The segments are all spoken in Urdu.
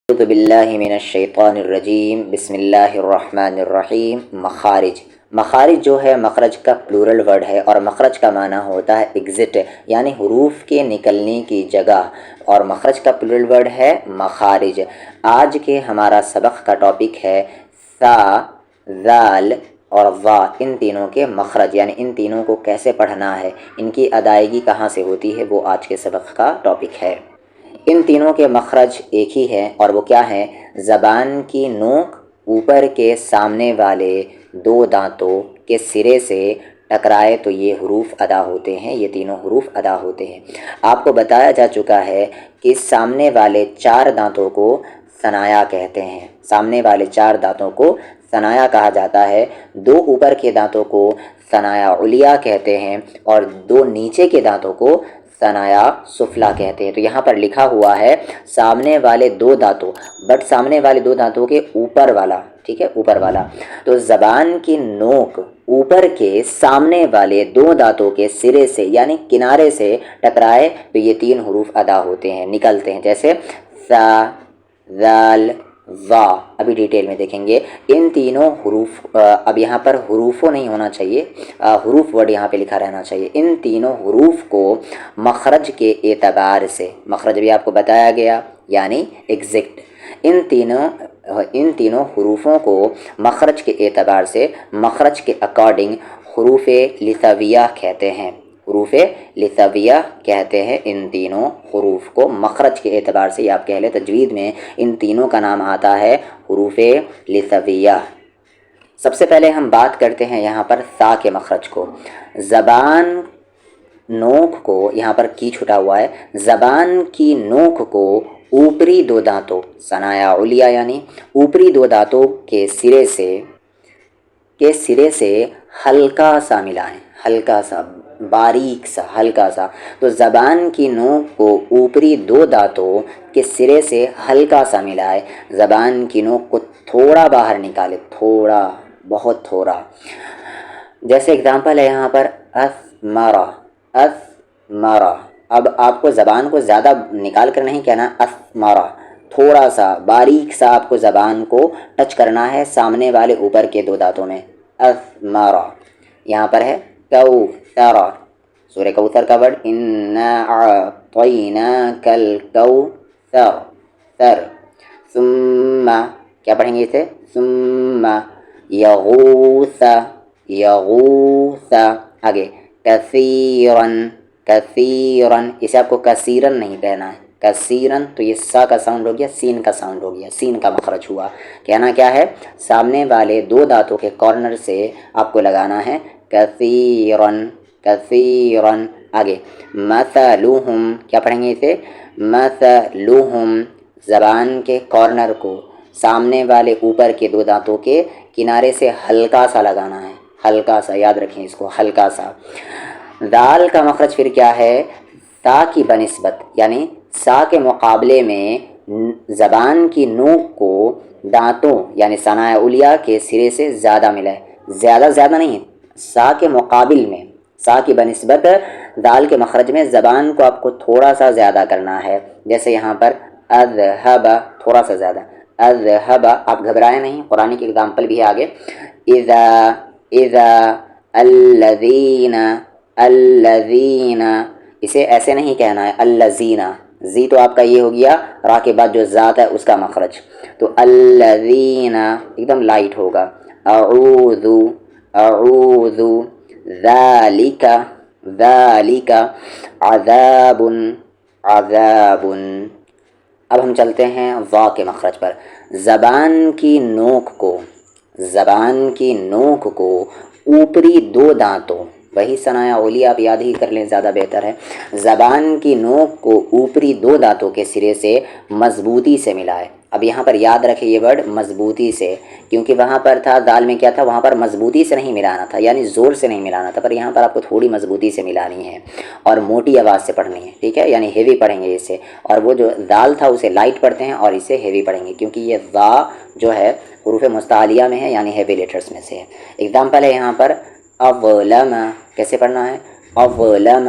اعوذ باللہ من الشیطان الرجیم بسم اللہ الرحمن الرحیم۔ مخارج، مخارج جو ہے مخرج کا پلورل ورڈ ہے، اور مخرج کا معنی ہوتا ہے ایگزٹ، یعنی حروف کے نکلنے کی جگہ، اور مخرج کا پلورل ورڈ ہے مخارج۔ آج کے ہمارا سبق کا ٹاپک ہے ثا، ذال اور ظا، ان تینوں کے مخرج، یعنی ان تینوں کو کیسے پڑھنا ہے، ان کی ادائیگی کہاں سے ہوتی ہے، وہ آج کے سبق کا ٹاپک ہے۔ ان تینوں کے مخرج ایک ہی ہے، اور وہ کیا ہے؟ زبان کی نوک اوپر کے سامنے والے دو دانتوں کے سرے سے ٹکرائے تو یہ حروف ادا ہوتے ہیں، یہ تینوں حروف ادا ہوتے ہیں۔ آپ کو بتایا جا چکا ہے کہ سامنے والے چار دانتوں کو ثنایا کہتے ہیں، سامنے والے چار دانتوں کو ثنایا کہا جاتا ہے۔ دو اوپر کے دانتوں کو ثنایا علیہ کہتے ہیں، اور دو نیچے کے دانتوں کو ثنایا سفلا کہتے ہیں۔ تو یہاں پر لکھا ہوا ہے سامنے والے دو دانتوں، بٹ سامنے والے دو دانتوں کے اوپر والا، ٹھیک ہے، اوپر والا۔ تو زبان کی نوک اوپر کے سامنے والے دو دانتوں کے سرے سے یعنی کنارے سے ٹکرائے تو یہ تین حروف ادا ہوتے ہیں، نکلتے ہیں، جیسے ثا، ذال، ظا۔ ابھی ڈیٹیل میں دیکھیں گے ان تینوں حروف، اب یہاں پر حروفوں نہیں ہونا چاہیے، حروف ورڈ یہاں پہ لکھا رہنا چاہیے۔ ان تینوں حروف کو مخرج کے اعتبار سے، مخرج بھی آپ کو بتایا گیا یعنی ایگزیکٹ، ان تینوں حروفوں کو مخرج کے اعتبار سے، مخرج کے اکارڈنگ حروف لثویہ کہتے ہیں، حروف لثویہ کہتے ہیں ان تینوں حروف کو مخرج کے اعتبار سے۔ یہ آپ کہہ لیں تجوید میں ان تینوں کا نام آتا ہے حروف لثویہ۔ سب سے پہلے ہم بات کرتے ہیں یہاں پر ثا کے مخرج کو۔ زبان نوک کو، یہاں پر کی چھٹا ہوا ہے، زبان کی نوک کو اوپری دو دانتوں، ثنایا علیہ یعنی اوپری دو دانتوں کے سرے سے ہلکا سا ملائیں، ہلکا سا، باریک سا، ہلکا سا۔ تو زبان کی نوک کو اوپری دو دانتوں کے سرے سے ہلکا سا ملائے، زبان کی نوک کو تھوڑا باہر نکالے، تھوڑا، بہت تھوڑا۔ جیسے اگزامپل ہے یہاں پر اسمرا، اسمرا۔ اب آپ کو زبان کو زیادہ نکال کر نہیں کہنا، اسمرا، تھوڑا سا باریک سا آپ کو زبان کو ٹچ کرنا ہے سامنے والے اوپر کے دو دانتوں میں، اسمرا۔ یہاں پر ہے کوثر، سورہ کوثر کا ورڈ انا اعطیناک الکوثر، سر۔ ثم، کیا پڑھیں گے اسے؟ ثم یغوث، یغوث۔ آگے کثیرن، کثیرن، اسے آپ کو کثیرن نہیں کہنا ہے، کثیرن تو یہ سا کا ساؤنڈ ہو گیا، سین کا ساؤنڈ ہو گیا، سین کا مخرج ہوا۔ کہنا کیا ہے؟ سامنے والے دو دانتوں کے کارنر سے آپ کو لگانا ہے کثیرن، کثیرن۔ آگے مثلہم، کیا پڑھیں گے اسے؟ مثلہم، زبان کے کارنر کو سامنے والے اوپر کے دو دانتوں کے کنارے سے ہلکا سا لگانا ہے، ہلکا سا، یاد رکھیں اس کو، ہلکا سا۔ دال کا مخرج پھر کیا ہے؟ تا کی بنسبت، یعنی سا کے مقابلے میں زبان کی نوک کو دانتوں یعنی ثنایا علیہ کے سرے سے زیادہ ملائے، زیادہ زیادہ نہیں، سا کے مقابل میں، سا کی بنسبت دال کے مخرج میں زبان کو آپ کو تھوڑا سا زیادہ کرنا ہے۔ جیسے یہاں پر اذهب، تھوڑا سا زیادہ، اذهب۔ آپ گھبرائیں نہیں، قرآن کی اگزامپل بھی ہے آگے۔ اذا الذین، الذین، اسے ایسے نہیں کہنا ہے الذین، زی تو آپ کا یہ ہو گیا، را کے بعد جو ذات ہے اس کا مخرج، تو الذین ایک دم لائٹ ہوگا۔ اعوذ، اعوذ، ذالک، ذالک، عذاب، عذاب۔ اب ہم چلتے ہیں ظا کے مخرج پر۔ زبان کی نوک کو، زبان کی نوک کو اوپری دو دانتوں، وہی ثنایا علیہ آپ یاد ہی کر لیں، زیادہ بہتر ہے۔ زبان کی نوک کو اوپری دو دانتوں کے سرے سے مضبوطی سے ملائے۔ اب یہاں پر یاد رکھیں یہ ورڈ مضبوطی سے، کیونکہ وہاں پر تھا دال میں کیا تھا، وہاں پر مضبوطی سے نہیں ملانا تھا، یعنی زور سے نہیں ملانا تھا، پر یہاں پر آپ کو تھوڑی مضبوطی سے ملانی ہے اور موٹی آواز سے پڑھنی ہے، ٹھیک ہے، یعنی ہیوی پڑھیں گے اسے، اور وہ جو دال تھا اسے لائٹ پڑھتے ہیں اور اسے ہیوی پڑھیں گے، کیونکہ یہ ذا جو ہے حروف مستعلیہ میں ہے، یعنی ہیوی لیٹرز میں سے ہے۔ اگزامپل ہے یہاں پر اظلم، کیسے پڑھنا ہے؟ اظلم،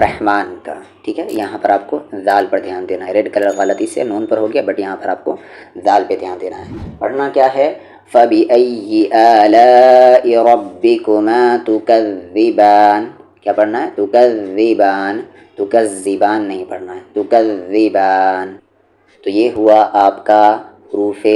رحمان کا، ٹھیک ہے، یہاں پر آپ کو ذال پر دھیان دینا ہے، ریڈ کلر غلطی سے نون پر ہو گیا، بٹ یہاں پر آپ کو ذال پہ دھیان دینا ہے۔ پڑھنا کیا ہے؟ فَبِأَيِّ آلَاءِ رَبِّكُمَا تُكَذِّبَانِ، کیا پڑھنا ہے؟ تُكَذِّبَانِ، تُكَذِّبَانِ نہیں پڑھنا ہے، تُكَذِّبَانِ۔ تو یہ ہوا آپ کا حروف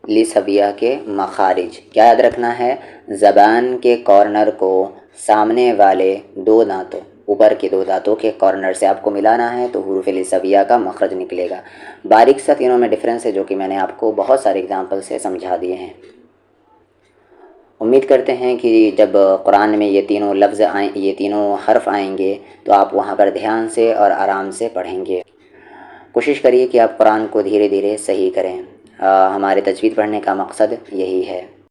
لسبیہ کے مخارج۔ کیا یاد رکھنا ہے؟ زبان کے کارنر کو سامنے والے دو دانتوں، اوپر کے دو دانتوں کے کارنر سے آپ کو ملانا ہے تو حروف لسبیہ کا مخرج نکلے گا۔ باریک سا تینوں میں ڈفرینس ہے جو کہ میں نے آپ کو بہت سارے اگزامپل سے سمجھا دیے ہیں۔ امید کرتے ہیں کہ جب قرآن میں یہ تینوں لفظ آئیں، یہ تینوں حرف آئیں گے تو آپ وہاں پر دھیان سے اور آرام سے پڑھیں گے۔ کوشش کریے کہ آپ قرآن کو دھیرے دھیرے صحیح کریں، ہمارے تجوید پڑھنے کا مقصد یہی ہے۔